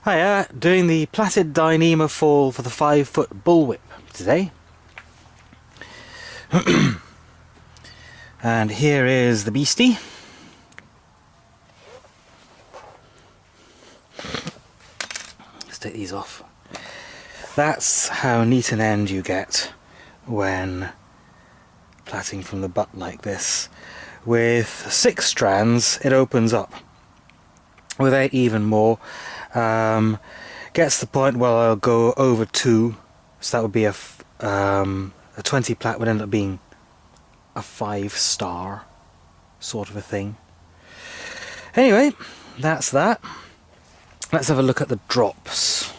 Hiya, doing the plaited Dyneema fall for the 5-foot bullwhip today. And here is the beastie. Let's take these off. That's how neat an end you get when plaiting from the butt like this. With 6 strands it opens up. With 8 even more. Gets to the point where I'll go over 2, so that would be a 20 plait would end up being a 5-star sort of a thing. Anyway, that's that. Let's have a look at the drops.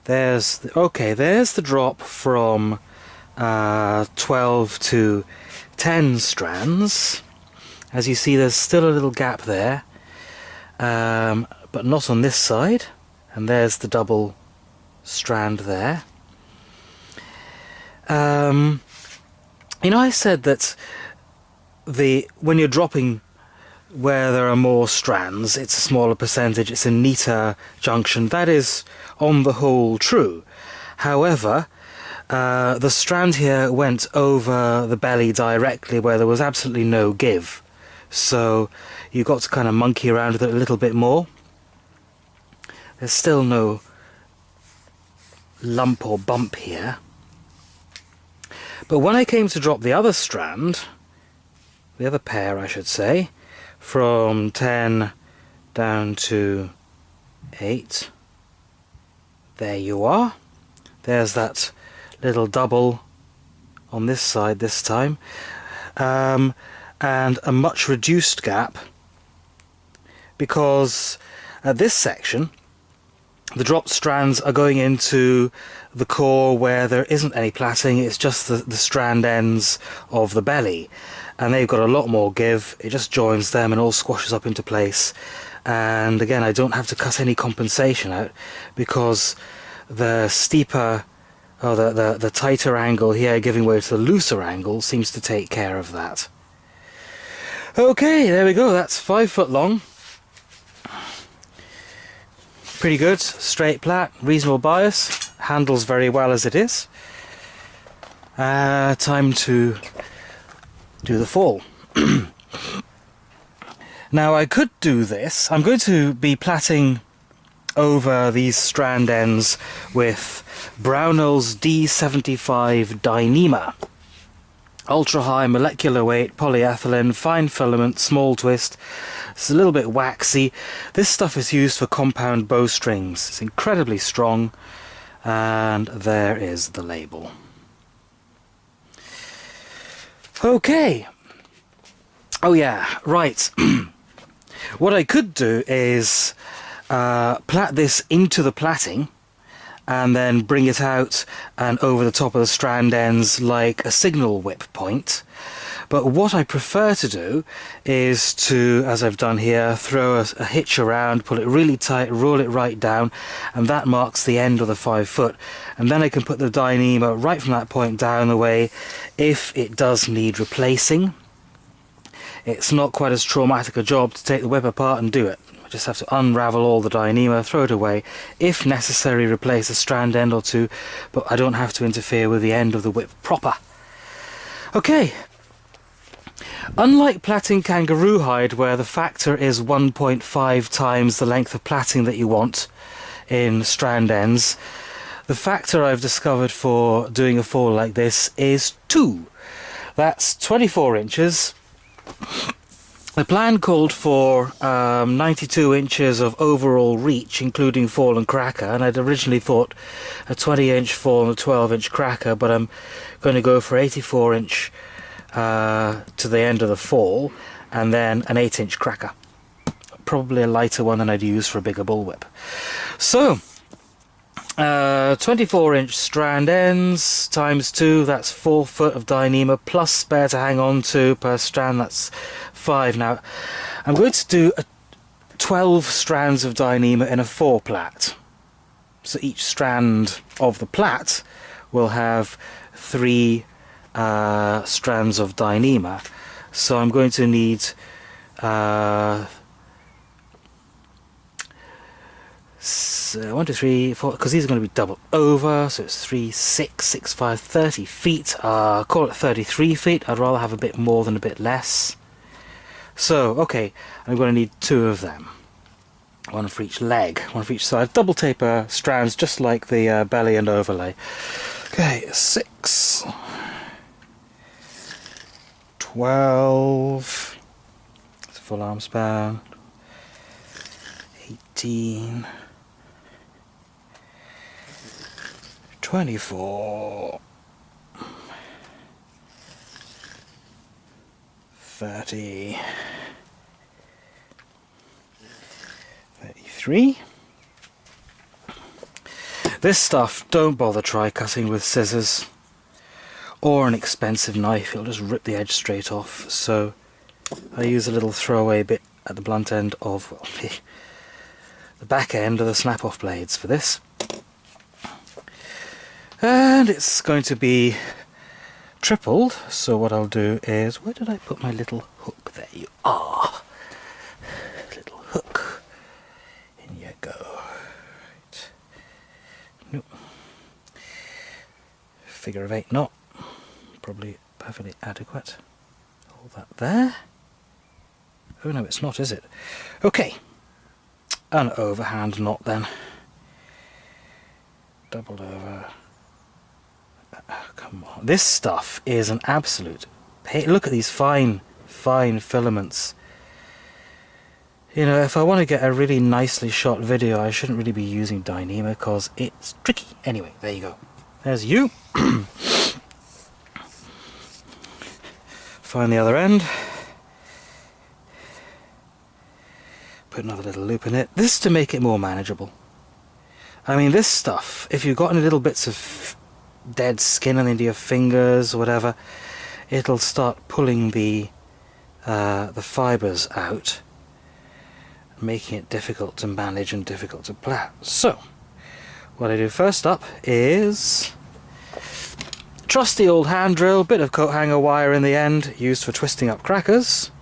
There's the drop from 12 to 10 strands. As you see, there's still a little gap there, but not on this side, and there's the double strand there. You know, I said that when you're dropping where there are more strands, it's a smaller percentage, it's a neater junction. That is on the whole true. However, the strand here went over the belly directly where there was absolutely no give. So you got to kind of monkey around with it a little bit more. There's still no lump or bump here. But when I came to drop the other strand, the other pair I should say, from 10 down to 8, there you are. There's that little double on this side this time. And a much reduced gap, because at this section the dropped strands are going into the core where there isn't any plaiting, it's just the strand ends of the belly, and they've got a lot more give. It just joins them and all squashes up into place, and again I don't have to cut any compensation out because the steeper or the tighter angle here giving way to the looser angle seems to take care of that. Okay, there we go, that's 5 foot long. Pretty good, straight plait, reasonable bias, handles very well as it is. Time to do the fall. Now I could do this, I'm going to be plaiting over these strand ends with Brownell's D75 Dyneema. Ultra high molecular weight polyethylene, fine filament, small twist. It's a little bit waxy. This stuff is used for compound bowstrings. It's incredibly strong, and there is the label. Okay. Oh yeah, right. What I could do is plait this into the plaiting and then bring it out and over the top of the strand ends like a signal whip point. But what I prefer to do is to, as I've done here, throw a hitch around, pull it really tight, roll it right down, and that marks the end of the 5 foot. And then I can put the Dyneema right from that point down the way if it does need replacing. It's not quite as traumatic a job to take the whip apart and do it. I just have to unravel all the Dyneema, throw it away, if necessary replace a strand end or two, but I don't have to interfere with the end of the whip proper. Okay. Unlike plaiting kangaroo hide, where the factor is 1.5 times the length of plaiting that you want in strand ends, the factor I've discovered for doing a fall like this is 2. That's 24 inches. The plan called for 92 inches of overall reach, including fall and cracker, and I'd originally thought a 20-inch fall and a 12-inch cracker, but I'm going to go for 84-inch to the end of the fall, and then an 8-inch cracker. Probably a lighter one than I'd use for a bigger bullwhip. So, 24-inch strand ends times 2, that's 4 foot of Dyneema, plus spare to hang on to per strand, that's 5. Now, I'm going to do 12 strands of Dyneema in a 4 plait. So each strand of the plait will have 3 strands of Dyneema. So I'm going to need 1, 2, 3, 4, because these are going to be double over, so it's 3, 6, 6, 5, 30 feet. Call it 33 feet. I'd rather have a bit more than a bit less. So, okay, I'm going to need 2 of them. 1 for each leg, 1 for each side. Double taper strands, just like the belly and overlay. Okay, 6, 12, it's a full arm span, 18, 24, 30, 33. This stuff, don't bother try cutting with scissors or an expensive knife, it'll just rip the edge straight off. So I use a little throwaway bit at the blunt end of, well, the back end of the snap-off blades for this. And it's going to be tripled, so what I'll do is, where did I put my little hook? There you are. Little hook. In you go. Right. Nope. Figure of 8 knot. Probably perfectly adequate. Hold that there. Oh no, it's not, is it? Okay. An overhand knot then. Doubled over. Come on. This stuff is an absolute pain. Look at these fine filaments. You know, if I want to get a really nicely shot video, I shouldn't really be using Dyneema because it's tricky. Anyway, there you go. There's you. Find the other end. Put another little loop in it. This to make it more manageable. I mean, this stuff, if you've got any little bits of dead skin on the end of your fingers or whatever, it'll start pulling the fibres out, making it difficult to manage and difficult to plait. So, what I do first up is trusty old hand drill, bit of coat hanger wire in the end, used for twisting up crackers,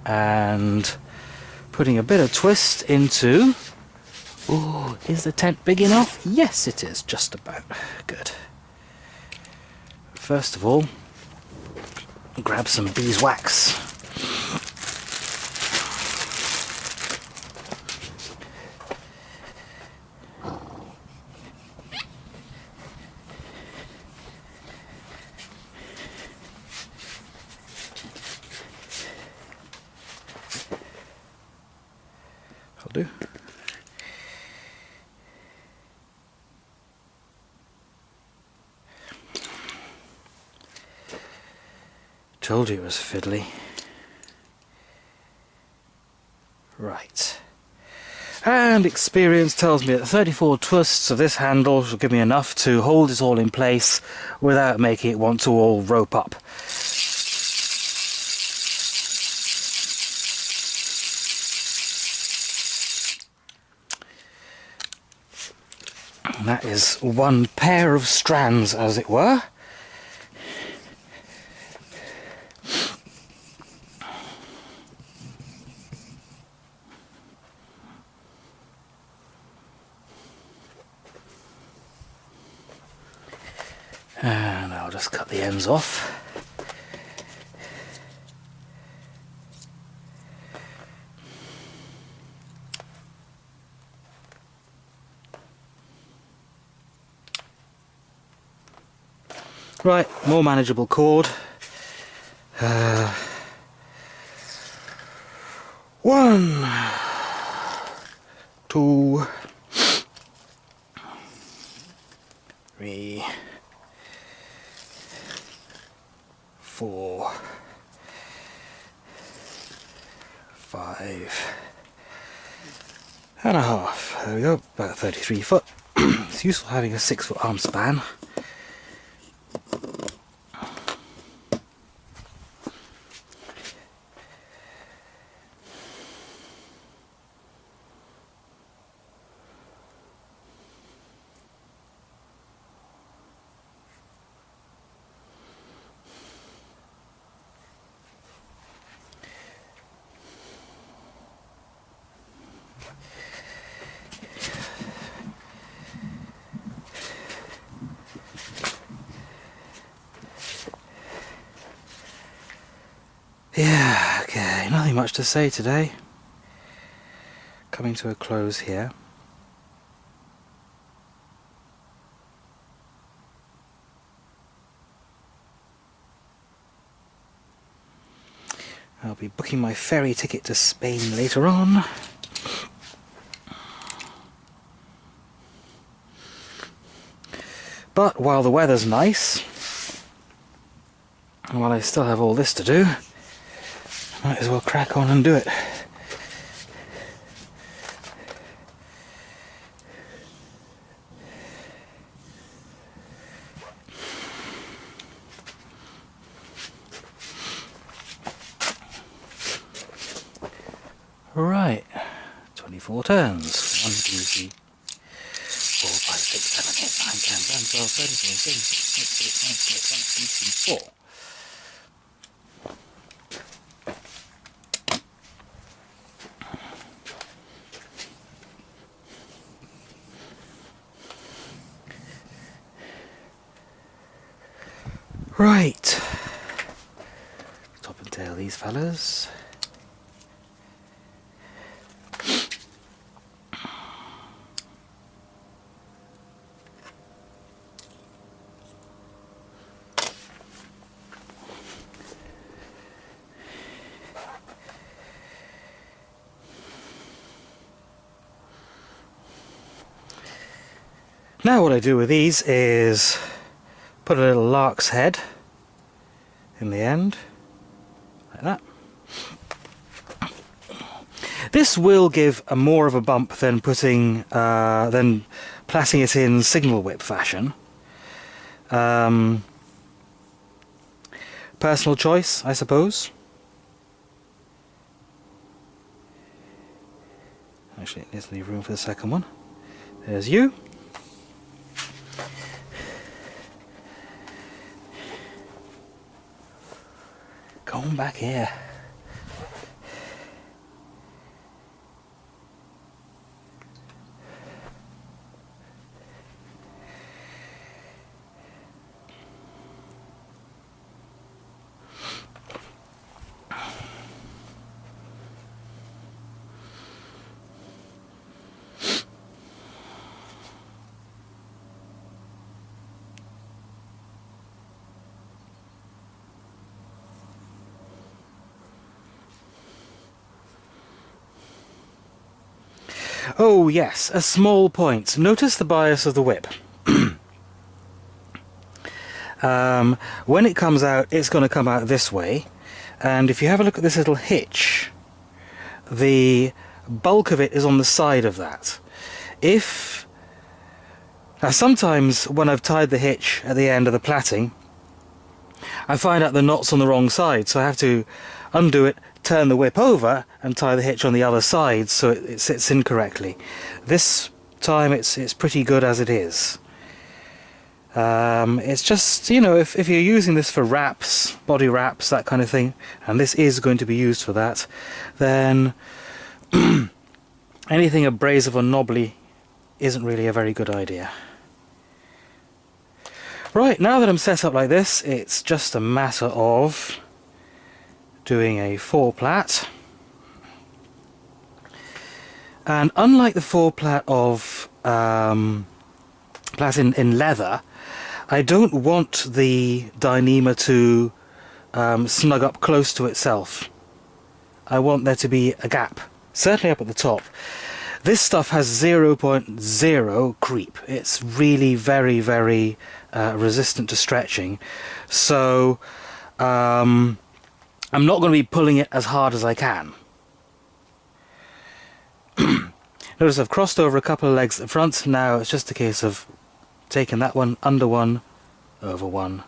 and putting a bit of twist into. Ooh, is the tent big enough? Yes, it is, just about. Good. First of all, grab some beeswax. I'll do. Told you it was fiddly. Right. And experience tells me that 34 twists of this handle should give me enough to hold it all in place without making it want to all rope up. And that is one pair of strands, as it were. And I'll just cut the ends off. Right, more manageable cord. 1, 2, 3, 4, 5 and a half. There we go, about 33 foot. It's useful having a 6-foot arm span. Yeah, okay, nothing much to say today. Coming to a close here. I'll be booking my ferry ticket to Spain later on. But while the weather's nice, and while I still have all this to do, I might as well crack on and do it. Right, 24 turns. 1, 2, 3, 4, 5, 6, 7, 8, 9, 10, 11, 12, 13, 14, 15, 16, 17, 18, 19, 20, 21, 22, 23, 24. Right, top and tail these fellas. Now what I do with these is put a little lark's head in the end, like that. This will give a more of a bump than plaiting it in signal whip fashion. Personal choice, I suppose. Actually, let's leave room for the second one. There's you. Go on back here. Oh yes, a small point. Notice the bias of the whip. When it comes out, it's going to come out this way, and if you have a look at this little hitch, the bulk of it is on the side of that. Now sometimes when I've tied the hitch at the end of the plaiting, I find out the knot's on the wrong side, so I have to undo it, turn the whip over and tie the hitch on the other side so it sits in correctly. This time it's pretty good as it is. It's just, you know, if you're using this for wraps, body wraps, that kind of thing, and this is going to be used for that, then anything abrasive or knobbly isn't really a very good idea. Right, now that I'm set up like this, it's just a matter of doing a 4-plait. And unlike the 4-plait of plait in leather, I don't want the Dyneema to snug up close to itself. I want there to be a gap, certainly up at the top. This stuff has 0.0 creep. It's really very, very resistant to stretching. So I'm not going to be pulling it as hard as I can. Notice I've crossed over a couple of legs at the front. Now it's just a case of taking that one, under one, over one.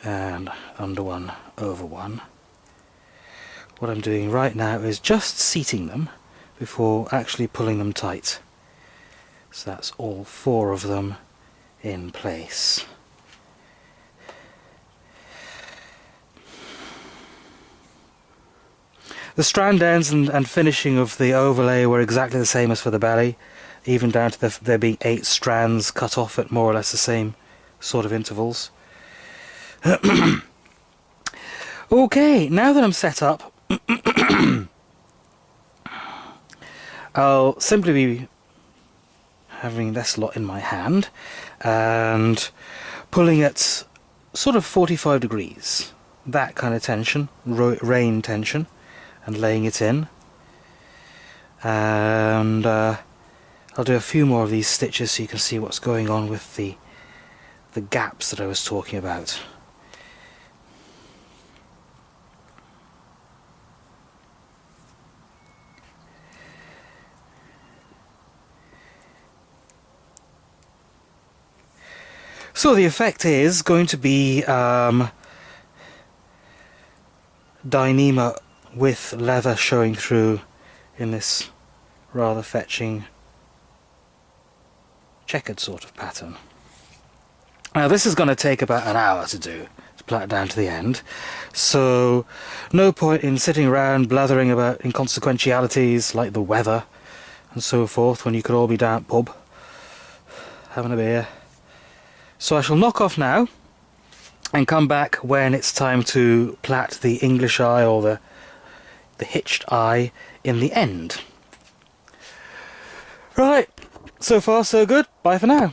And under one, over one. What I'm doing right now is just seating them before actually pulling them tight. So that's all 4 of them in place. The strand ends and finishing of the overlay were exactly the same as for the belly, even down to there being 8 strands cut off at more or less the same sort of intervals. Okay, now that I'm set up, I'll simply be having this lot in my hand and pulling it sort of 45 degrees, that kind of tension, rein tension, and laying it in. And I'll do a few more of these stitches so you can see what's going on with the gaps that I was talking about. So the effect is going to be Dyneema with leather showing through in this rather fetching checkered sort of pattern. Now this is going to take about an hour to do, to plait down to the end, so no point in sitting around blathering about inconsequentialities like the weather and so forth when you could all be down at pub having a beer. So I shall knock off now and come back when it's time to plait the English eye, or the hitched eye, in the end. Right, so far so good. Bye for now.